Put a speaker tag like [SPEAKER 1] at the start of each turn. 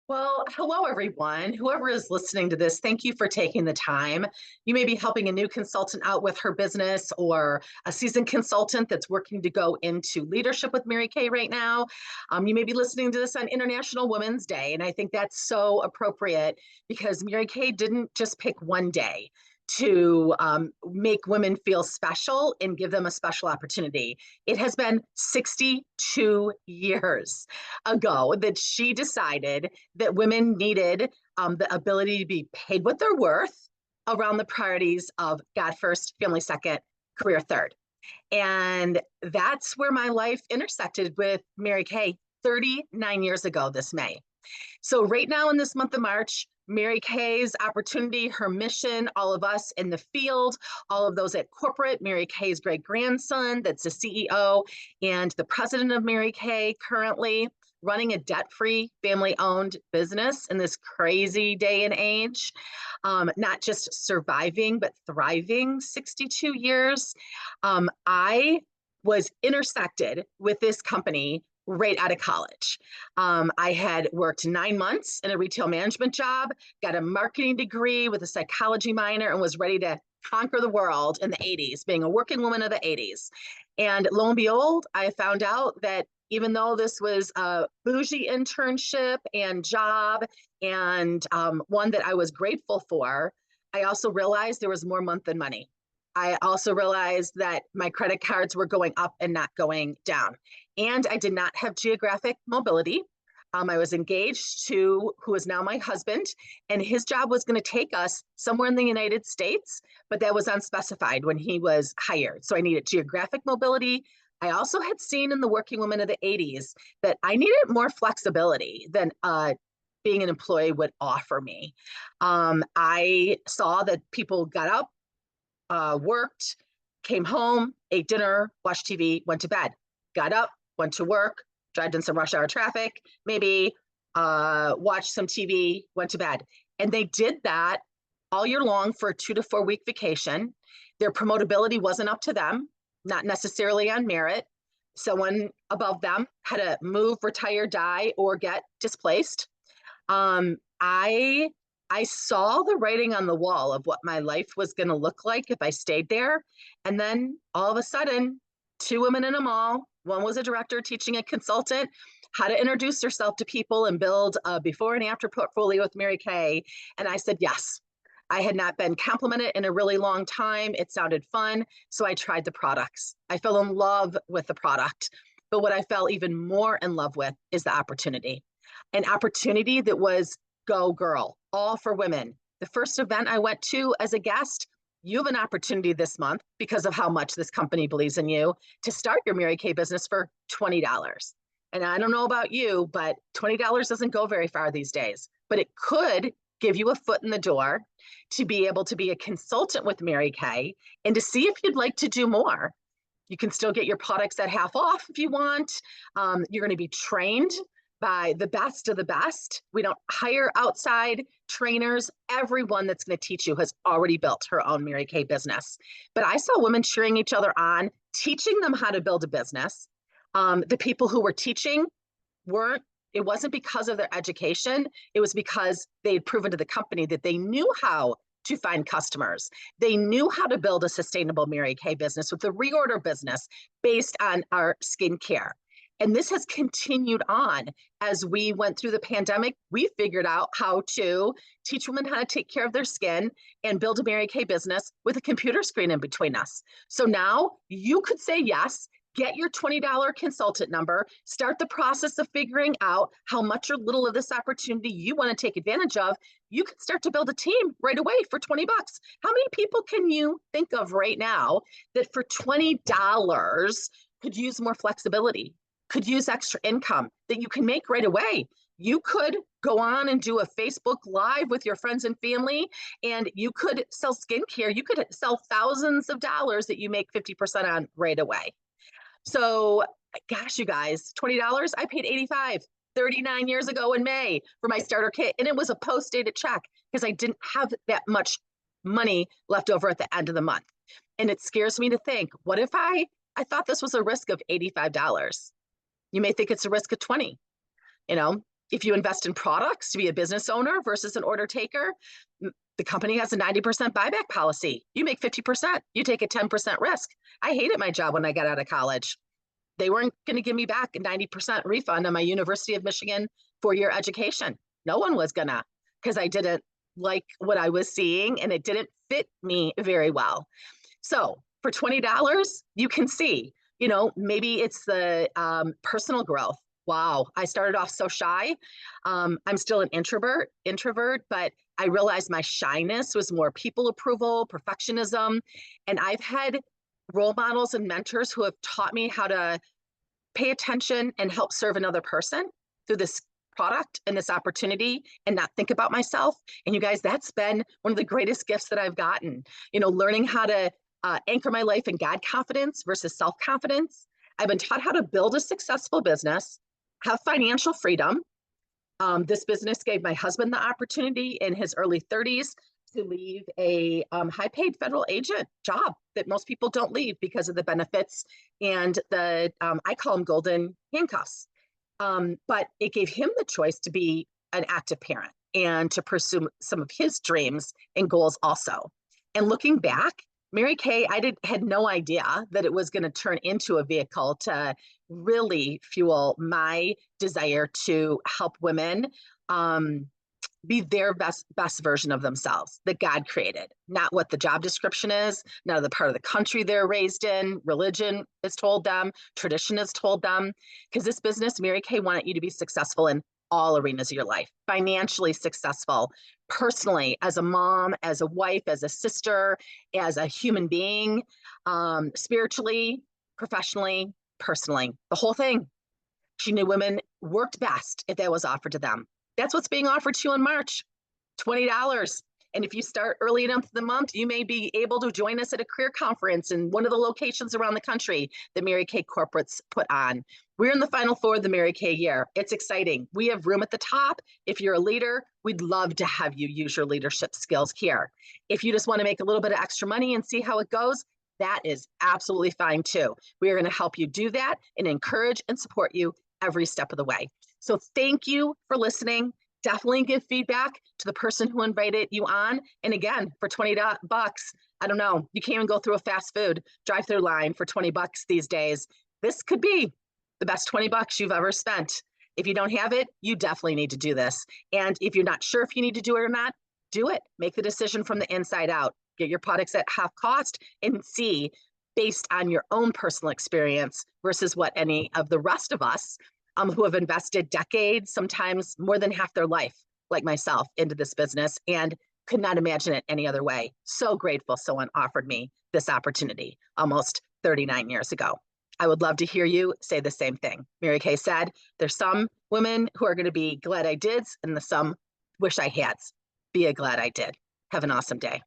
[SPEAKER 1] Well, hello, everyone. Whoever is listening to this, thank you for taking the time. You may be helping a new consultant out with her business or a seasoned consultant that's working to go into leadership with Mary Kay right now. You may be listening to this on International Women's Day, and I think that's so appropriate because Mary Kay didn't just pick one day to make women feel special and give them a special opportunity. It has been 62 years ago that she decided that women needed the ability to be paid what they're worth around the priorities of God first, family second, career third. And that's where my life intersected with Mary Kay 39 years ago this May. So, right now in this month of March, Mary Kay's opportunity, her mission, all of us in the field, all of those at corporate, Mary Kay's great grandson, that's the CEO and the president of Mary Kay currently, running a debt-free, family-owned business in this crazy day and age, not just surviving, but thriving 62 years. I was intersected with this company right out of college. I had worked 9 months in a retail management job, got a marketing degree with a psychology minor, and was ready to conquer the world in the 80s, being a working woman of the 80s. And lo and behold, I found out that even though this was a bougie internship and job and one that I was grateful for, I also realized there was more month than money. I also realized that my credit cards were going up and not going down. And I did not have geographic mobility. I was engaged to who is now my husband, and his job was going to take us somewhere in the United States, but that was unspecified when he was hired. So I needed geographic mobility. I also had seen in the working woman of the 80s that I needed more flexibility than being an employee would offer me. I saw that people got up, worked, came home, ate dinner, watched TV, went to bed, got up, went to work, drive in some rush hour traffic, maybe watched some TV, went to bed. And they did that all year long for a 2 to 4 week vacation. Their promotability wasn't up to them, not necessarily on merit. Someone above them had to move, retire, die, or get displaced. I saw the writing on the wall of what my life was going to look like if I stayed there. And then all of a sudden, two women in a mall, one was a director teaching a consultant how to introduce herself to people and build a before and after portfolio with Mary Kay. And I said, yes. I had not been complimented in a really long time. It sounded fun. So I tried the products. I fell in love with the product. But what I fell even more in love with is the opportunity. An opportunity that was go girl, all for women. The first event I went to as a guest, you have an opportunity this month because of how much this company believes in you to start your Mary Kay business for $20. And I don't know about you, but $20 doesn't go very far these days, but it could give you a foot in the door to be able to be a consultant with Mary Kay and to see if you'd like to do more. You can still get your products at half off if you want. You're going to be trained by the best of the best. We don't hire outside trainers. Everyone that's going to teach you has already built her own Mary Kay business. But I saw women cheering each other on, teaching them how to build a business. The people who were teaching it wasn't because of their education. It was because they had proven to the company that they knew how to find customers. They knew how to build a sustainable Mary Kay business with a reorder business based on our skincare. And this has continued on as we went through the pandemic. We figured out how to teach women how to take care of their skin and build a Mary Kay business with a computer screen in between us. So now you could say yes, get your $20 consultant number, start the process of figuring out how much or little of this opportunity you want to take advantage of. You can start to build a team right away for $20. How many people can you think of right now that for $20 could use more flexibility, could use extra income that you can make right away? You could go on and do a Facebook Live with your friends and family, and you could sell skincare. You could sell thousands of dollars that you make 50% on right away. So, gosh, you guys, $20, I paid $85, 39 years ago in May for my starter kit. And it was a post-dated check because I didn't have that much money left over at the end of the month. And it scares me to think, what if I thought this was a risk of $85? You may think it's a risk of 20. You know, If you invest in products to be a business owner versus an order taker, the company has a 90% buyback policy. You make 50%, you take a 10% risk. I hated my job when I got out of college. They weren't going to give me back a 90% refund on my University of Michigan 4-year education. No one was gonna, because I didn't like what I was seeing and it didn't fit me very well. So for $20, you can see, maybe it's the personal growth. Wow, I started off so shy. I'm still an introvert, but I realized my shyness was more people approval, perfectionism. And I've had role models and mentors who have taught me how to pay attention and help serve another person through this product and this opportunity and not think about myself. And you guys, that's been one of the greatest gifts that I've gotten, learning how to anchor my life in God confidence versus self-confidence. I've been taught how to build a successful business, have financial freedom. This business gave my husband the opportunity in his early 30s to leave a high-paid federal agent job that most people don't leave because of the benefits and the, I call them golden handcuffs. But it gave him the choice to be an active parent and to pursue some of his dreams and goals also. And looking back, Mary Kay, had no idea that it was going to turn into a vehicle to really fuel my desire to help women be their best version of themselves that God created, not what the job description is, not the part of the country they're raised in, religion has told them, tradition has told them. Because this business, Mary Kay, wanted you to be successful in all arenas of your life, financially successful, personally, as a mom, as a wife, as a sister, as a human being, spiritually, professionally, personally, the whole thing. She knew women worked best if that was offered to them. That's what's being offered to you in March, $20. And if you start early enough in the month, you may be able to join us at a career conference in one of the locations around the country that Mary Kay Corporates put on. We're in the final 4 of the Mary Kay year. It's exciting. We have room at the top. If you're a leader, we'd love to have you use your leadership skills here. If you just want to make a little bit of extra money and see how it goes, that is absolutely fine too. We are going to help you do that and encourage and support you every step of the way. So thank you for listening. Definitely give feedback to the person who invited you on. And again, for $20, I don't know, you can't even go through a fast food drive-through line for $20 these days. This could be the best $20 you've ever spent. If you don't have it, you definitely need to do this. And if you're not sure if you need to do it or not, do it. Make the decision from the inside out. Get your products at half cost and see based on your own personal experience versus what any of the rest of us who have invested decades, sometimes more than half their life, like myself, into this business and could not imagine it any other way. So grateful someone offered me this opportunity almost 39 years ago. I would love to hear you say the same thing. Mary Kay said, there's some women who are going to be glad I did, and the some wish I had. Be a glad I did. Have an awesome day.